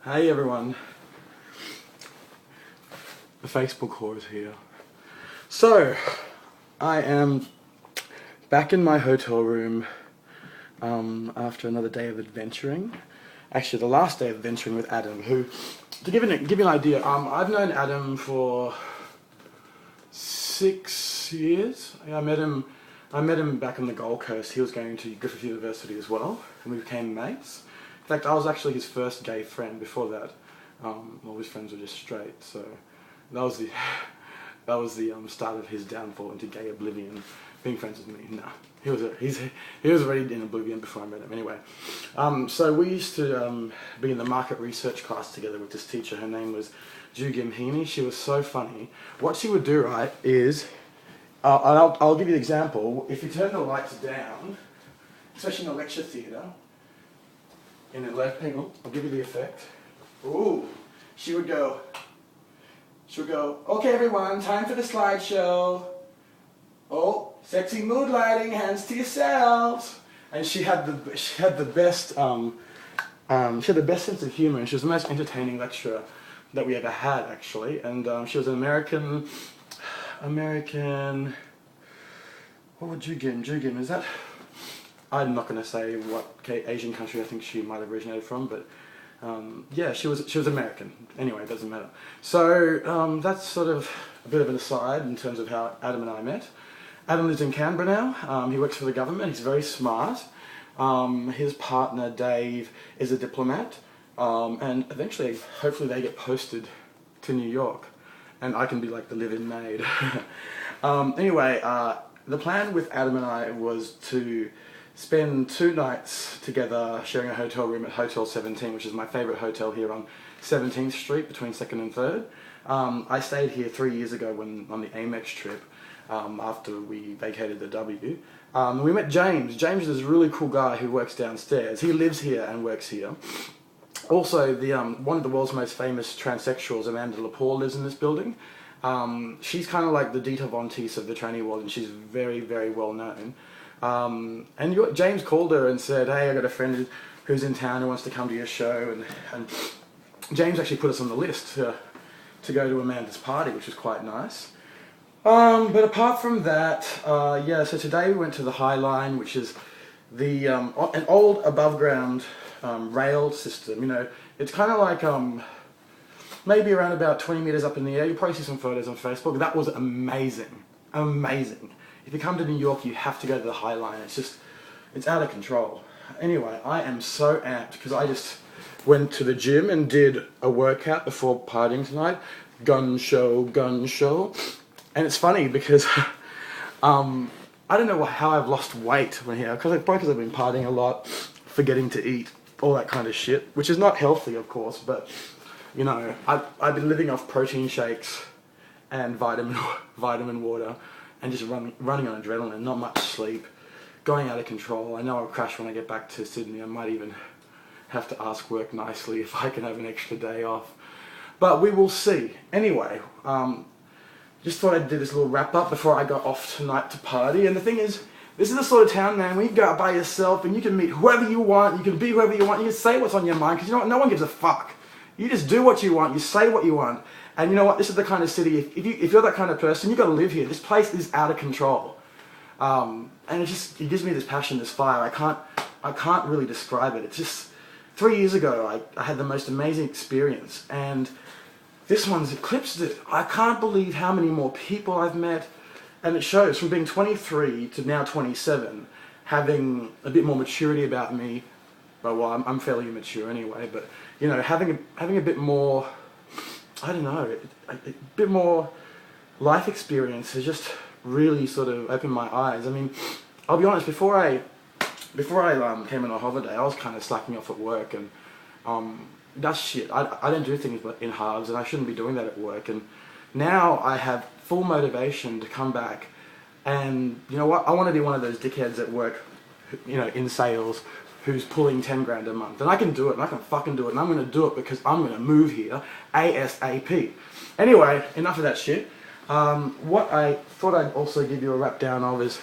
Hey everyone, the Facebook whore is here. So, I am back in my hotel room after another day of adventuring. Actually, the last day of adventuring with Adam, who, to give you an idea, I've known Adam for 6 years. I met him back on the Gold Coast. He was going to Griffith University as well, and we became mates. In fact, I was actually his first gay friend. Before that, all his friends were just straight. So that was the start of his downfall into gay oblivion. Being friends with me, nah. He was already in oblivion before I met him. Anyway, so we used to be in the market research class together with this teacher. Her name was Ju Gim Heaney. She was so funny. What she would do, right, is I'll give you an example. If you turn the lights down, especially in a lecture theatre. In the left panel, I'll give you the effect. Ooh, she would go, okay everyone, time for the slideshow. Oh, sexy mood lighting, hands to yourselves. And she had the best sense of humor, and she was the most entertaining lecturer that we ever had, actually. And she was an American, what would Ju Gim, is that? I'm not going to say what Asian country I think she might have originated from, but yeah, she was American. Anyway, it doesn't matter. So that's sort of a bit of an aside in terms of how Adam and I met. Adam lives in Canberra now. He works for the government. He's very smart. His partner Dave is a diplomat, and eventually, hopefully, they get posted to New York, and I can be like the live-in maid. Anyway, the plan with Adam and I was to spend 2 nights together sharing a hotel room at Hotel 17, which is my favourite hotel here on 17th Street between 2nd and 3rd. I stayed here 3 years ago on the Amex trip after we vacated the W. We met James. James is this really cool guy who works downstairs. He lives here and works here. Also, one of the world's most famous transsexuals, Amanda Lepore, lives in this building. She's kind of like the Dita Von Teese of the tranny world, and she's very, very well known. And James called her and said, hey, I got a friend who's in town who wants to come to your show, and James actually put us on the list to go to Amanda's party, which was quite nice. But apart from that, yeah, so today we went to the High Line, which is an old above ground rail system. You know, it's kind of like maybe around about 20 meters up in the air. You'll probably see some photos on Facebook. That was amazing. Amazing. If you come to New York, you have to go to the High Line. It's out of control. Anyway, I am so amped because I just went to the gym and did a workout before partying tonight. Gun show. And it's funny because I don't know how I've lost weight when here, because I've been partying a lot, forgetting to eat, all that kind of shit, which is not healthy, of course, but you know, I've been living off protein shakes and vitamin water. And just running on adrenaline, not much sleep, going out of control. I know I'll crash when I get back to Sydney. I might even have to ask work nicely if I can have an extra day off. But we will see. Anyway, just thought I'd do this little wrap up before I got off tonight to party. And the thing is, this is the sort of town, man, where you go out by yourself and you can meet whoever you want, you can be whoever you want, you can say what's on your mind, because you know what, no one gives a fuck. You just do what you want, you say what you want. And you know what, this is the kind of city, if you're that kind of person, you've got to live here. This place is out of control. And it gives me this passion, this fire. I can't really describe it. It's just, 3 years ago, I had the most amazing experience. And this one's eclipsed it. I can't believe how many more people I've met. And it shows, from being 23 to now 27, having a bit more maturity about me. Well, I'm fairly immature anyway, but, you know, having a bit more, I don't know, a bit more life experience has just really sort of opened my eyes. I mean, I'll be honest, before I came on a holiday, I was kind of slacking off at work, and that's shit. I don't do things in halves, and I shouldn't be doing that at work. And now I have full motivation to come back, and you know what? I want to be one of those dickheads at work, you know, in sales, who's pulling 10 grand a month. And I can do it, and I can fucking do it, and I'm going to do it because I'm going to move here ASAP. Anyway, enough of that shit. What I thought I'd also give you a wrap down of is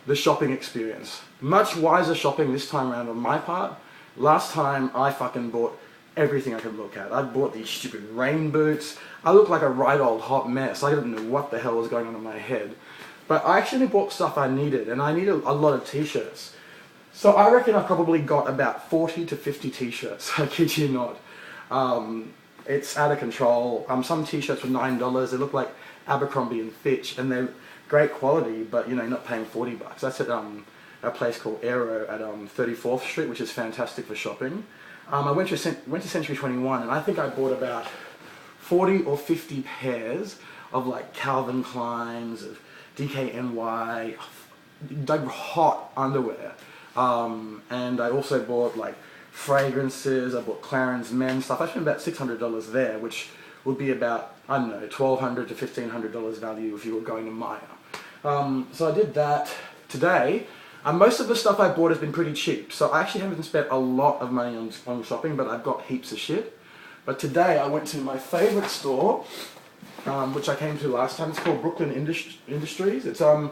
the shopping experience. Much wiser shopping this time around on my part. Last time I fucking bought everything I could look at. I bought these stupid rain boots. I looked like a right old hot mess. I didn't know what the hell was going on in my head. But I actually bought stuff I needed, and I needed a lot of t-shirts. So I reckon I probably got about 40 to 50 t-shirts, I kid you not. It's out of control. Some t-shirts were $9. They look like Abercrombie and Fitch, and they're great quality, but you know, not paying 40 bucks. That's at a place called Aero at 34th Street, which is fantastic for shopping. I went to Century 21, and I think I bought about 40 or 50 pairs of like Calvin Kleins, of DKNY, like hot underwear. And I also bought like fragrances. I bought Clarins men's stuff. I spent about $600 there, which would be about, I don't know, $1,200 to $1,500 value if you were going to Maya. So I did that today. Most of the stuff I bought has been pretty cheap, so I actually haven't spent a lot of money on shopping, but I've got heaps of shit. But today I went to my favourite store, which I came to last time. It's called Brooklyn Industries. It's on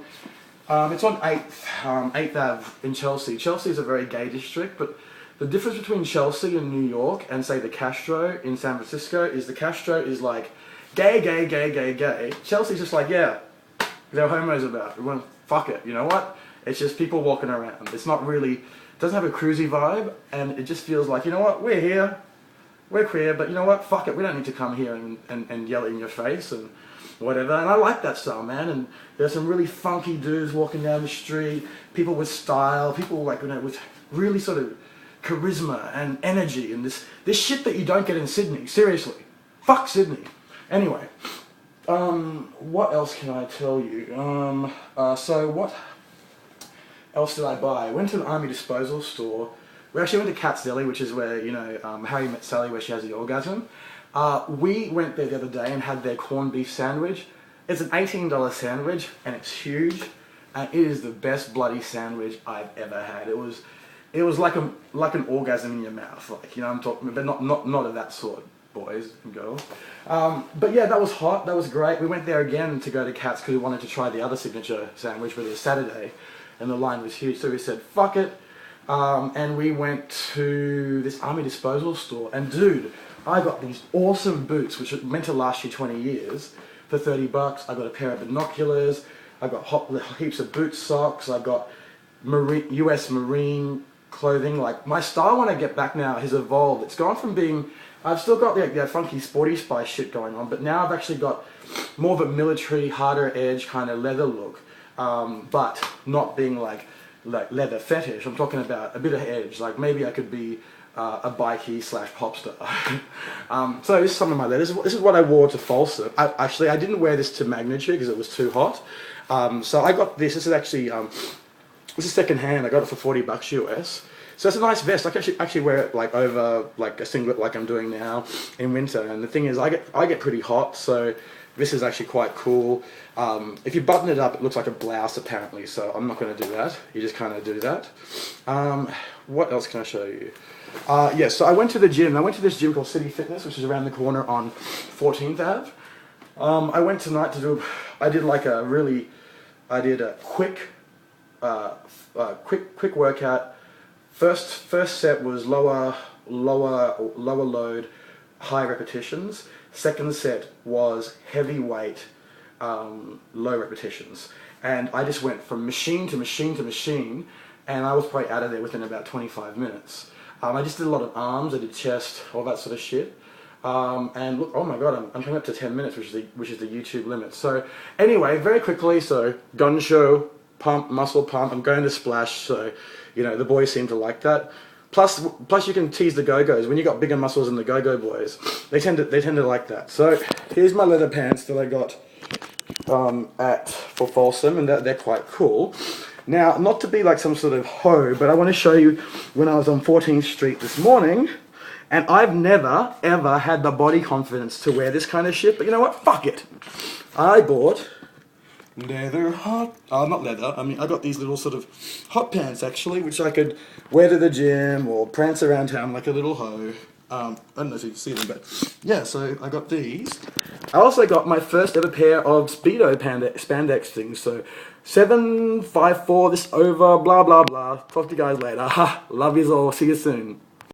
8th Ave in Chelsea. Chelsea is a very gay district, but the difference between Chelsea and New York and say the Castro in San Francisco is the Castro is like gay, gay, gay, gay, gay. Chelsea's just like, yeah, they're homos about it. Well, fuck it, you know what? It's just people walking around. It's not really, it doesn't have a cruisy vibe, and it just feels like, you know what, we're here, we're queer, but you know what, fuck it, we don't need to come here and yell in your face and whatever. And I like that style, man. And there's some really funky dudes walking down the street, people with style, people like, you know, with really sort of charisma and energy, and this shit that you don't get in Sydney. Seriously, fuck Sydney. Anyway, what else can I tell you? So what else did I buy? I went to an army disposal store. We actually went to Cat's Deli, which is where, you know, Harry met Sally, where she has the orgasm. We went there the other day and had their corned beef sandwich. It's an $18 sandwich, and it's huge, and it is the best bloody sandwich I've ever had. It was like an orgasm in your mouth, like, you know, I'm talking, but not of that sort, boys and girls. But yeah, that was hot. That was great. We went there again to go to Cat's because we wanted to try the other signature sandwich, but it was Saturday, and the line was huge. So we said, fuck it, and we went to this army disposal store. And dude, I got these awesome boots, which are meant to last you 20 years, for 30 bucks. I got a pair of binoculars. I got heaps of boot socks. I got US Marine clothing. Like, my style when I get back now has evolved. It's gone from being, I've still got the funky sporty spice shit going on, but now I've actually got more of a military, harder edge kind of leather look, but not being like leather fetish. I'm talking about a bit of edge. Like, maybe I could be a bikie / pop star. So this is some of my leather. This is what I wore to Folsom. I didn't wear this to Magnitude because it was too hot. So I got this. This is actually this is second hand. I got it for 40 bucks US. So it's a nice vest. I can actually wear it like over like a singlet, like I'm doing now in winter. And the thing is, I get pretty hot, so this is actually quite cool. If you button it up, it looks like a blouse apparently. So I'm not going to do that. You just kind of do that. What else can I show you? Yeah, so I went to the gym. I went to this gym called City Fitness, which is around the corner on 14th Ave. I went tonight to do. I did a quick workout. First set was lower load, high repetitions. Second set was heavy weight, low repetitions. And I just went from machine to machine to machine, and I was probably out of there within about 25 minutes. I just did a lot of arms, I did chest, all that sort of shit. And look, oh my god, I'm coming up to 10 minutes, which is the YouTube limit. So anyway, very quickly, so gun show, pump, muscle pump. I'm going to Splash, so you know the boys seem to like that. Plus you can tease the go-go's. When you got bigger muscles than the go-go boys, they tend to like that. So here's my leather pants that I got for Folsom, and they're quite cool. Now, not to be like some sort of hoe, but I want to show you when I was on 14th Street this morning, and I've never, ever had the body confidence to wear this kind of shit, but you know what? Fuck it. I bought not leather, I mean, I got these little sort of hot pants, actually, which I could wear to the gym or prance around town like a little hoe. I don't know if you can see them, but yeah, so I got these. I also got my first ever pair of Speedo spandex things, so 754, this over, blah, blah, blah. Talk to you guys later. Ha, love yous all, see you soon.